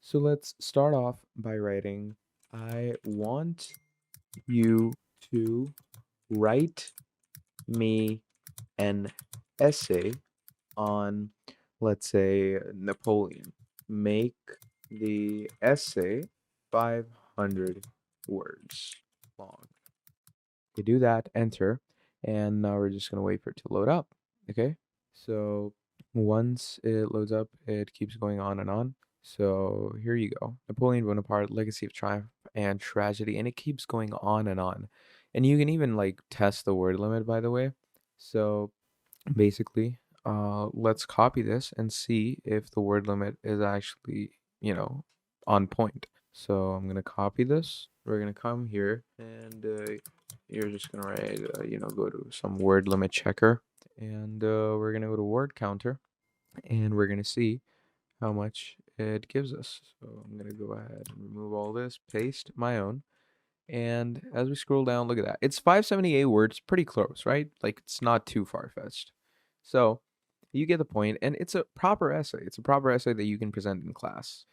So let's start off by writing, I want you to write me an essay on, let's say, Napoleon. Make the essay 500 words long. You do that, enter, and now we're just going to wait for it to load up. Okay, so once it loads up, it keeps going on and on. So here you go. Napoleon Bonaparte, Legacy of Triumph and Tragedy, and it keeps going on and on. And you can even like test the word limit, by the way. So basically, let's copy this and see if the word limit is actually, on point. So I'm gonna copy this. We're gonna come here and you're just gonna write, go to some word limit checker, and we're gonna go to word counter, and we're gonna see how much it gives us. So I'm gonna go ahead and remove all this, paste my own, and as we scroll down, look at that. It's 578 words, pretty close, right? Like it's not too far-fetched. So you get the point, and it's a proper essay. It's a proper essay that you can present in class.